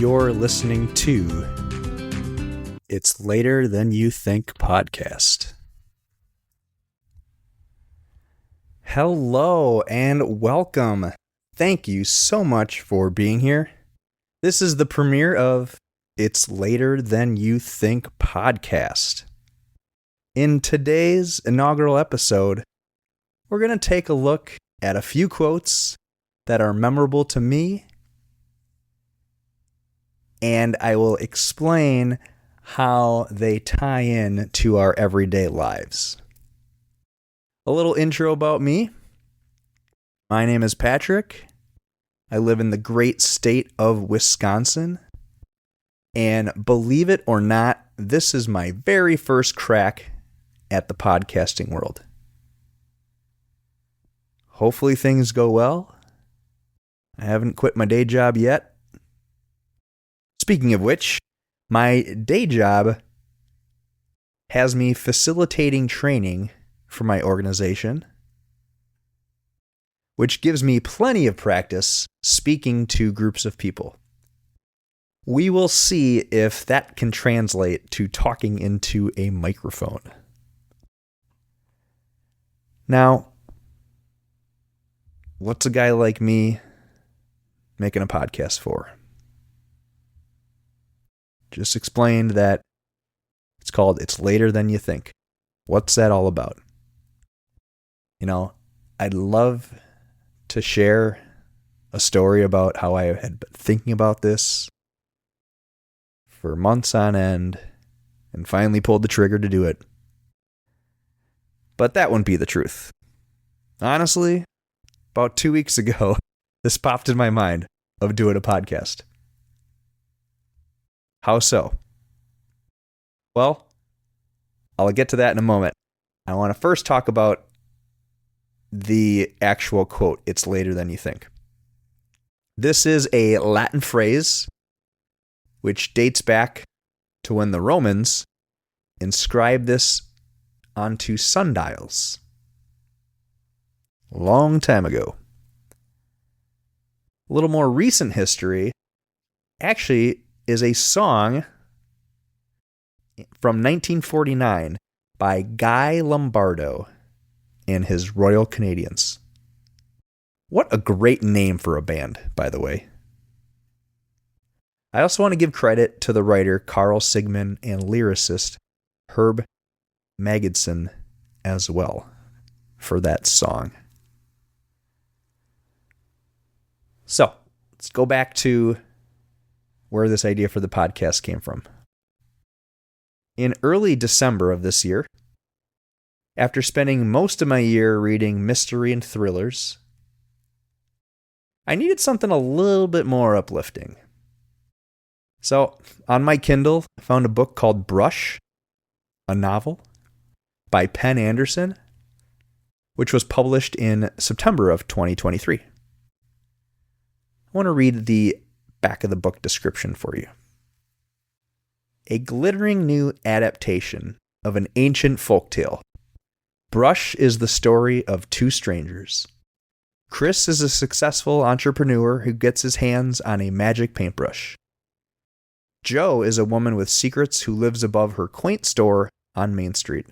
You're listening to It's Later Than You Think podcast. Hello and welcome. Thank you so much for being here. This is the premiere of It's Later Than You Think podcast. In today's inaugural episode, we're going to take a look at a few quotes that are memorable to me, and I will explain how they tie in to our everyday lives. A little intro about me. My name is Patrick. I live in the great state of Wisconsin. And believe it or not, this is my very first crack at the podcasting world. Hopefully things go well. I haven't quit my day job yet. Speaking of which, my day job has me facilitating training for my organization, which gives me plenty of practice speaking to groups of people. We will see if that can translate to talking into a microphone. Now, what's a guy like me making a podcast for? Just explained that it's called It's Later Than You Think. What's that all about? You know, I'd love to share a story about how I had been thinking about this for months on end and finally pulled the trigger to do it. But that wouldn't be the truth. Honestly, about 2 weeks ago, this popped in my mind of doing a podcast. How so? Well, I'll get to that in a moment. I want to first talk about the actual quote, "It's later than you think." This is a Latin phrase which dates back to when the Romans inscribed this onto sundials. A long time ago. A little more recent history actually is a song from 1949 by Guy Lombardo and his Royal Canadians. What a great name for a band, by the way. I also want to give credit to the writer Carl Sigman and lyricist Herb Magidson as well for that song. So, let's go back to where this idea for the podcast came from. In early December of this year, after spending most of my year reading mystery and thrillers, I needed something a little bit more uplifting. So, on my Kindle, I found a book called Brush, a novel by Penn Anderson, which was published in September of 2023. I want to read the back of the book description for you. A glittering new adaptation of an ancient folktale. Brush is the story of two strangers. Chris is a successful entrepreneur who gets his hands on a magic paintbrush. Joe is a woman with secrets who lives above her quaint store on Main Street.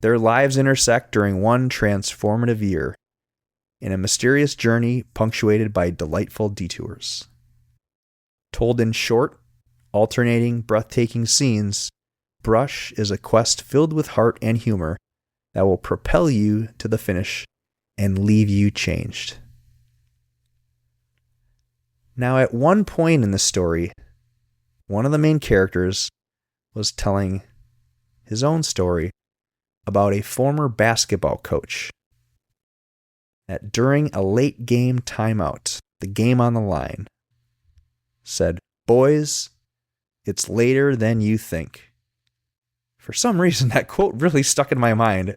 Their lives intersect during one transformative year in a mysterious journey punctuated by delightful detours. Told in short, alternating, breathtaking scenes, Brush is a quest filled with heart and humor that will propel you to the finish and leave you changed. Now, at one point in the story, one of the main characters was telling his own story about a former basketball coach that during a late game timeout, the game on the line, said, "Boys, it's later than you think." For some reason, that quote really stuck in my mind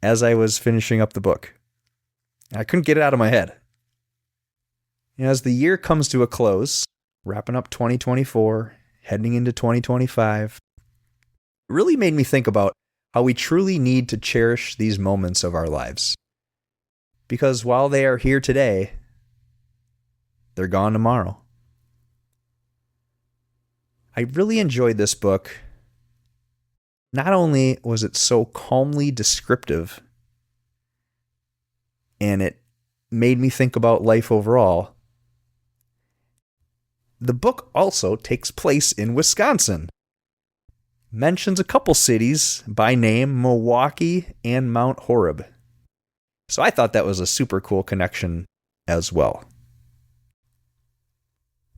as I was finishing up the book. I couldn't get it out of my head. As the year comes to a close, wrapping up 2024, heading into 2025, it really made me think about how we truly need to cherish these moments of our lives. Because while they are here today, they're gone tomorrow. I really enjoyed this book. Not only was it so calmly descriptive, and it made me think about life overall, the book also takes place in Wisconsin. Mentions a couple cities by name, Milwaukee and Mount Horeb. So I thought that was a super cool connection as well.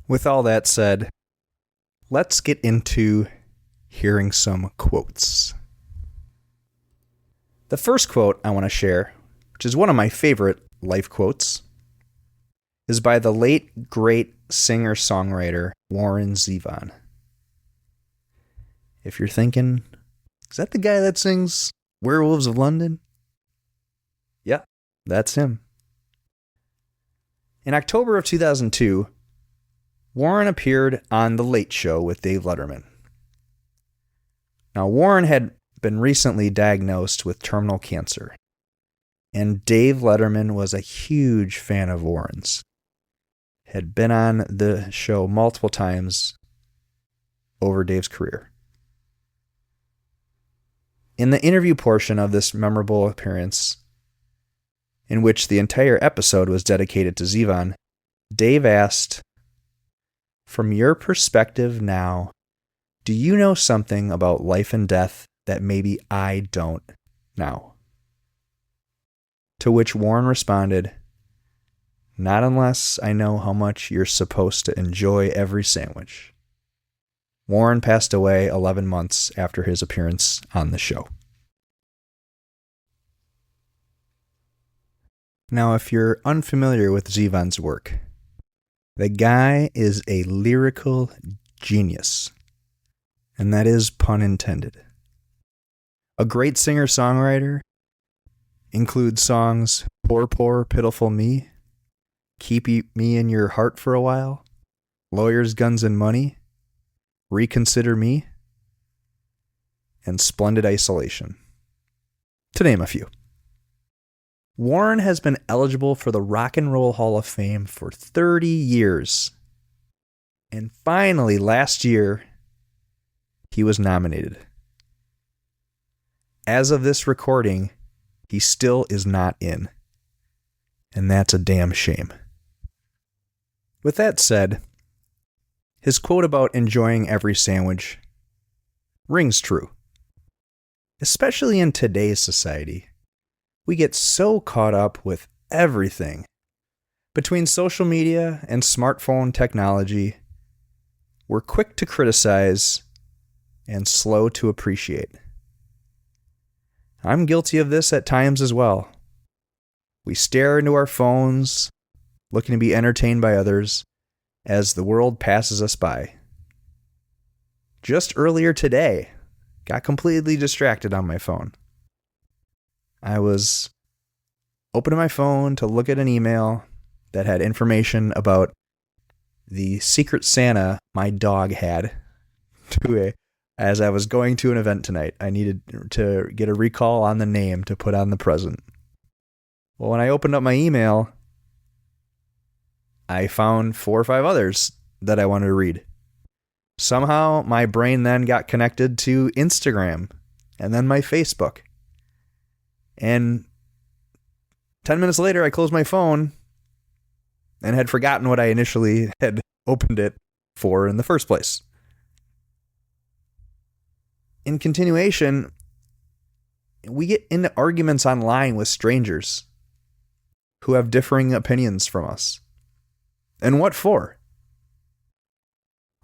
With all that said, let's get into hearing some quotes. The first quote I want to share, which is one of my favorite life quotes, is by the late, great singer-songwriter Warren Zevon. If you're thinking, is that the guy that sings Werewolves of London? Yeah, that's him. In October of 2002, Warren appeared on The Late Show with Dave Letterman. Now, Warren had been recently diagnosed with terminal cancer, and Dave Letterman was a huge fan of Warren's. Had been on the show multiple times over Dave's career. In the interview portion of this memorable appearance, in which the entire episode was dedicated to Zevon, Dave asked, "From your perspective now, do you know something about life and death that maybe I don't now?" To which Warren responded, "Not unless I know how much you're supposed to enjoy every sandwich." Warren passed away 11 months after his appearance on the show. Now, if you're unfamiliar with Zevon's work, the guy is a lyrical genius. And that is pun intended. A great singer-songwriter, includes songs Poor, Poor, Pitiful Me, Keep Me in Your Heart for a While, Lawyers, Guns, and Money, Reconsider Me, and Splendid Isolation, to name a few. Warren has been eligible for the Rock and Roll Hall of Fame for 30 years. And finally, last year, he was nominated. As of this recording, he still is not in. And that's a damn shame. With that said, his quote about enjoying every sandwich rings true. Especially in today's society, we get so caught up with everything. Between social media and smartphone technology, we're quick to criticize and slow to appreciate. I'm guilty of this at times as well. We stare into our phones, looking to be entertained by others, as the world passes us by. Just earlier today, got completely distracted on my phone. I was opening my phone to look at an email that had information about the Secret Santa my dog had as I was going to an event tonight. I needed to get a recall on the name to put on the present. Well, when I opened up my email, I found 4 or 5 others that I wanted to read. Somehow my brain then got connected to Instagram and then my Facebook. And 10 minutes later, I closed my phone and had forgotten what I initially had opened it for in the first place. In continuation, we get into arguments online with strangers who have differing opinions from us. And what for?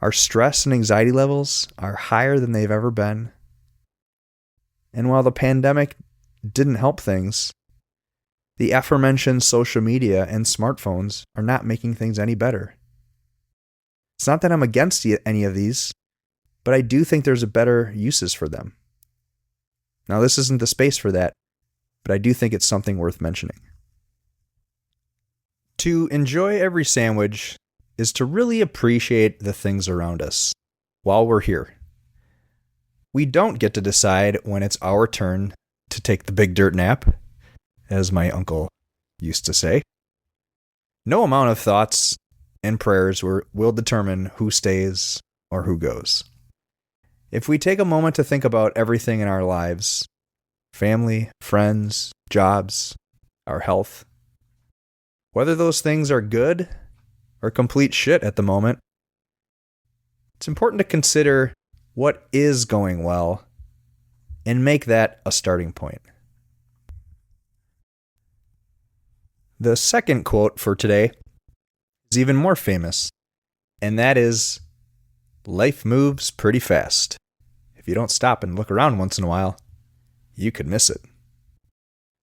Our stress and anxiety levels are higher than they've ever been. And while the pandemic didn't help things, the aforementioned social media and smartphones are not making things any better. It's not that I'm against any of these, but I do think there's a better uses for them. Now, this isn't the space for that, but I do think it's something worth mentioning. To enjoy every sandwich is to really appreciate the things around us while we're here. We don't get to decide when it's our turn to take the big dirt nap, as my uncle used to say. No amount of thoughts and prayers will determine who stays or who goes. If we take a moment to think about everything in our lives, family, friends, jobs, our health, whether those things are good or complete shit at the moment, it's important to consider what is going well and make that a starting point. The second quote for today is even more famous, and that is, "Life moves pretty fast. If you don't stop and look around once in a while, you could miss it."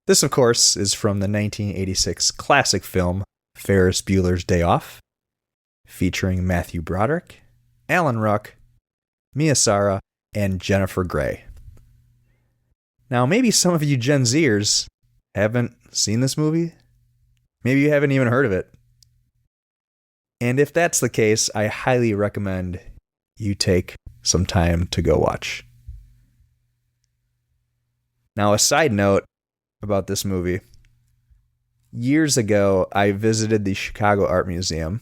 This, of course, is from the 1986 classic film Ferris Bueller's Day Off, featuring Matthew Broderick, Alan Ruck, Mia Sara, and Jennifer Grey. Now, maybe some of you Gen Zers haven't seen this movie. Maybe you haven't even heard of it. And if that's the case, I highly recommend you take some time to go watch. Now, a side note about this movie. Years ago, I visited the Chicago Art Museum,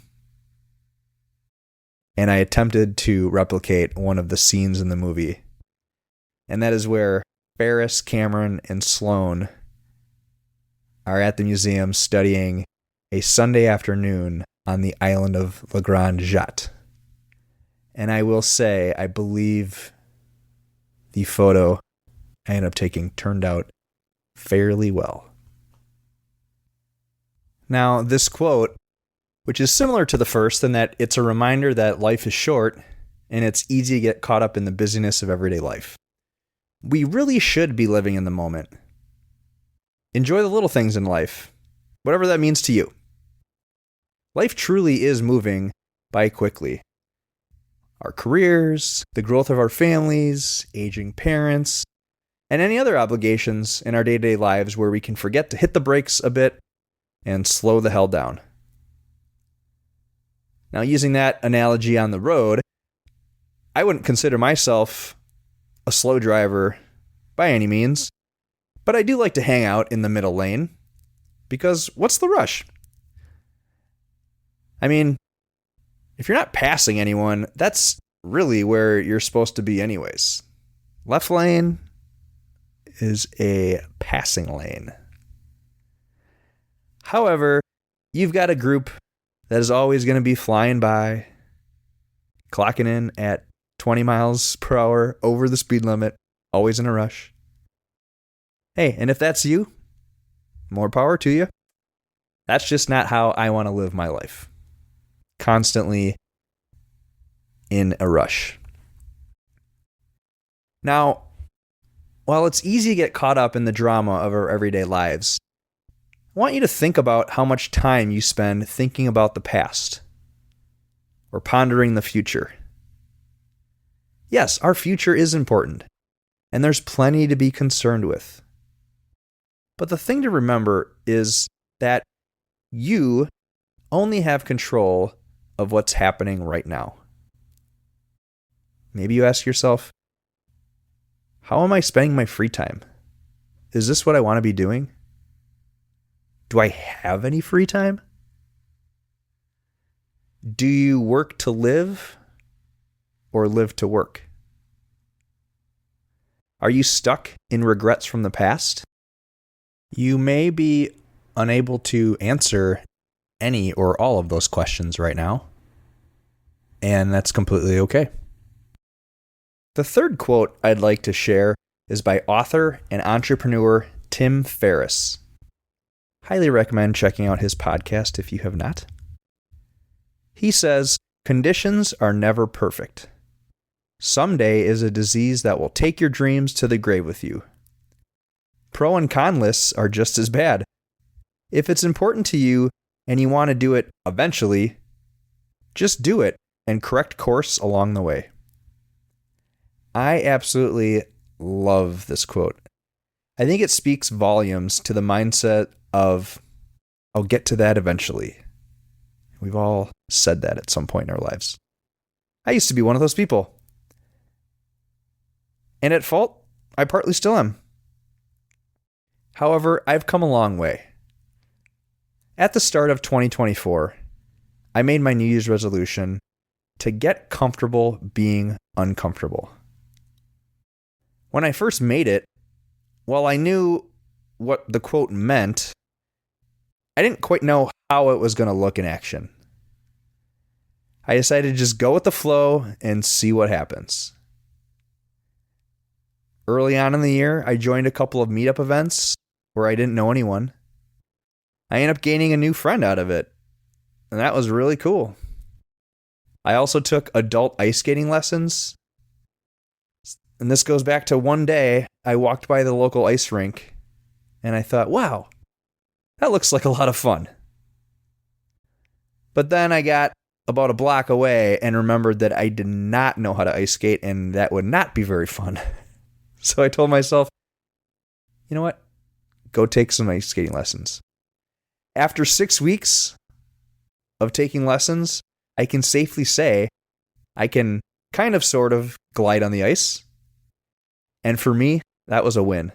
and I attempted to replicate one of the scenes in the movie. And that is where Ferris, Cameron, and Sloane are at the museum studying a Sunday afternoon on the island of Le Grand Jatte. And I will say, I believe the photo I ended up taking turned out fairly well. Now, this quote, which is similar to the first in that it's a reminder that life is short and it's easy to get caught up in the busyness of everyday life. We really should be living in the moment. Enjoy the little things in life, whatever that means to you. Life truly is moving by quickly. Our careers, the growth of our families, aging parents, and any other obligations in our day-to-day lives where we can forget to hit the brakes a bit and slow the hell down. Now, using that analogy on the road, I wouldn't consider myself a slow driver by any means, but I do like to hang out in the middle lane because what's the rush? I mean, if you're not passing anyone, that's really where you're supposed to be anyways. Left lane is a passing lane. However, you've got a group that is always going to be flying by, clocking in at 20 miles per hour over the speed limit, always in a rush. Hey, and if that's you, more power to you. That's just not how I want to live my life. Constantly in a rush. Now, while it's easy to get caught up in the drama of our everyday lives, I want you to think about how much time you spend thinking about the past or pondering the future. Yes, our future is important, and there's plenty to be concerned with. But the thing to remember is that you only have control of what's happening right now. Maybe you ask yourself, how am I spending my free time? Is this what I want to be doing? Do I have any free time? Do you work to live or live to work? Are you stuck in regrets from the past? You may be unable to answer any or all of those questions right now, and that's completely okay. The third quote I'd like to share is by author and entrepreneur Tim Ferriss. Highly recommend checking out his podcast if you have not. He says, "Conditions are never perfect. Someday is a disease that will take your dreams to the grave with you. Pro and con lists are just as bad. If it's important to you and you want to do it eventually, just do it and correct course along the way." I absolutely love this quote. I think it speaks volumes to the mindset of, I'll get to that eventually. We've all said that at some point in our lives. I used to be one of those people. And at fault, I partly still am. However, I've come a long way. At the start of 2024, I made my New Year's resolution to get comfortable being uncomfortable. When I first made it, while I knew what the quote meant, I didn't quite know how it was going to look in action. I decided to just go with the flow and see what happens. Early on in the year, I joined a couple of meetup events where I didn't know anyone. I ended up gaining a new friend out of it, and that was really cool. I also took adult ice skating lessons, and this goes back to one day I walked by the local ice rink, and I thought, wow, that looks like a lot of fun. But then I got about a block away and remembered that I did not know how to ice skate, and that would not be very fun. So I told myself, you know what? Go take some ice skating lessons. After 6 weeks of taking lessons, I can safely say I can kind of sort of glide on the ice. And for me, that was a win.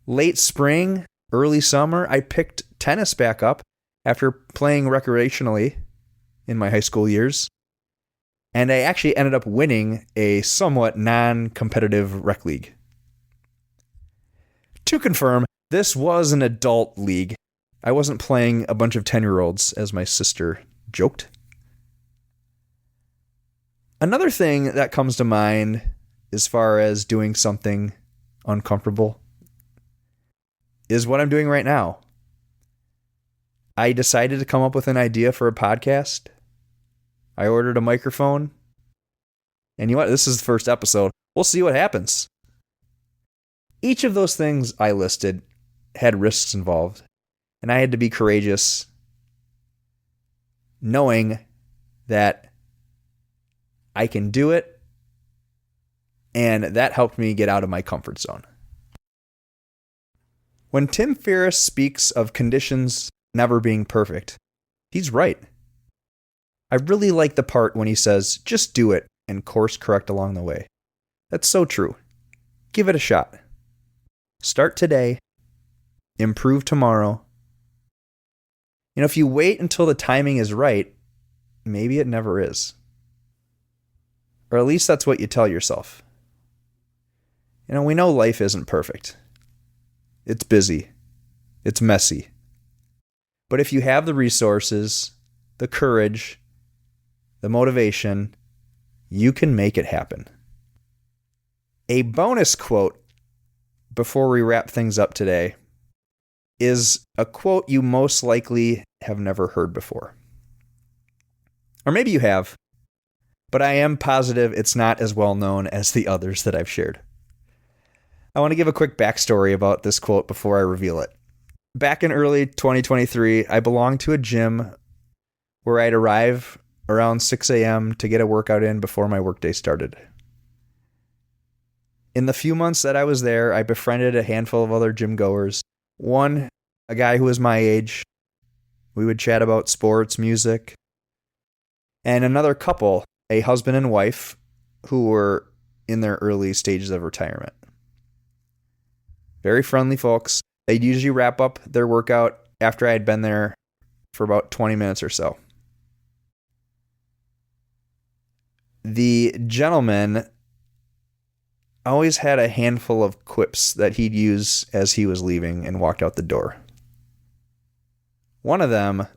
Late spring, early summer, I picked tennis back up after playing recreationally in my high school years. And I actually ended up winning a somewhat non-competitive rec league. To confirm, this was an adult league. I wasn't playing a bunch of 10-year-olds, as my sister joked. Another thing that comes to mind as far as doing something uncomfortable is what I'm doing right now. I decided to come up with an idea for a podcast. I ordered a microphone. And you know what? This is the first episode. We'll see what happens. Each of those things I listed had risks involved. And I had to be courageous, knowing that I can do it. And that helped me get out of my comfort zone. When Tim Ferriss speaks of conditions never being perfect, he's right. I really like the part when he says, just do it and course correct along the way. That's so true. Give it a shot. Start today. Improve tomorrow. If you wait until the timing is right, maybe it never is. Or at least that's what you tell yourself. We know life isn't perfect. It's busy. It's messy. But if you have the resources, the courage, the motivation, you can make it happen. A bonus quote before we wrap things up today is a quote you most likely have never heard before. Or maybe you have, but I am positive it's not as well known as the others that I've shared. I want to give a quick backstory about this quote before I reveal it. Back in early 2023, I belonged to a gym where I'd arrive around 6 a.m. to get a workout in before my workday started. In the few months that I was there, I befriended a handful of other gym goers. One, a guy who was my age. We would chat about sports, music. And another couple, a husband and wife, who were in their early stages of retirement. Very friendly folks. They'd usually wrap up their workout after I had been there for about 20 minutes or so. The gentleman always had a handful of quips that he'd use as he was leaving and walked out the door. One of them,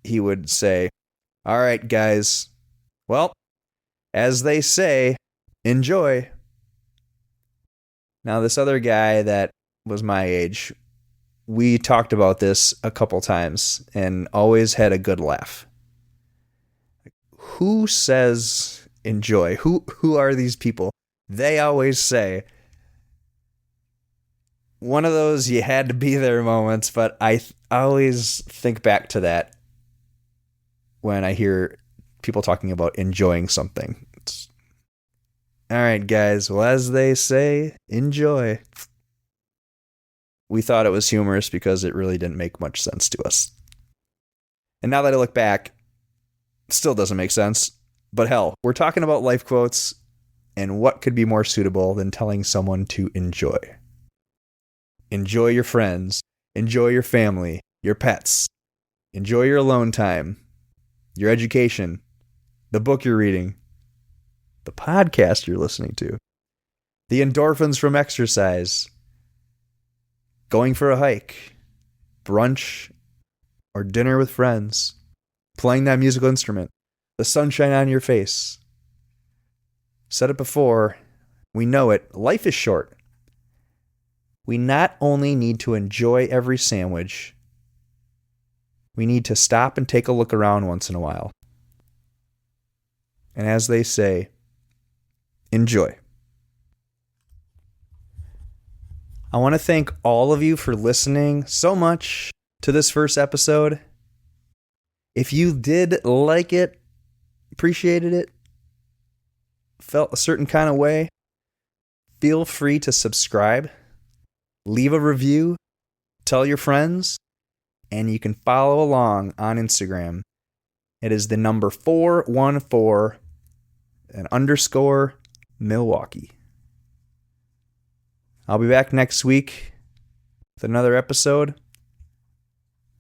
he would say, "All right, guys. Well, as they say, enjoy." Now, this other guy that was my age, we talked about this a couple times and always had a good laugh. Who says enjoy? Who are these people? They always say. One of those you had to be there moments, but I always think back to that when I hear people talking about enjoying something. All right, guys. Well, as they say, enjoy. We thought it was humorous because it really didn't make much sense to us. And now that I look back, it still doesn't make sense. But hell, we're talking about life quotes, and what could be more suitable than telling someone to enjoy? Enjoy your friends. Enjoy your family, your pets. Enjoy your alone time. your education, the book you're reading, the podcast you're listening to, the endorphins from exercise, going for a hike, brunch, or dinner with friends, playing that musical instrument, the sunshine on your face. Said it before, we know it, life is short. We not only need to enjoy every sandwich, we need to stop and take a look around once in a while. And as they say, enjoy. I want to thank all of you for listening so much to this first episode. If you did like it, appreciated it, felt a certain kind of way, feel free to subscribe, leave a review, tell your friends, and you can follow along on Instagram. It is the number 414 and _ Milwaukee. I'll be back next week with another episode.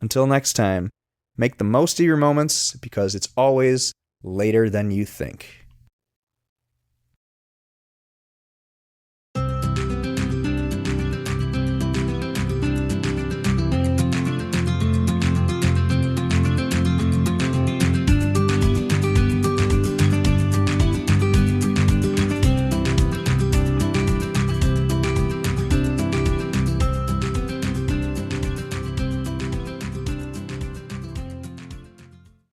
Until next time, make the most of your moments because it's always later than you think.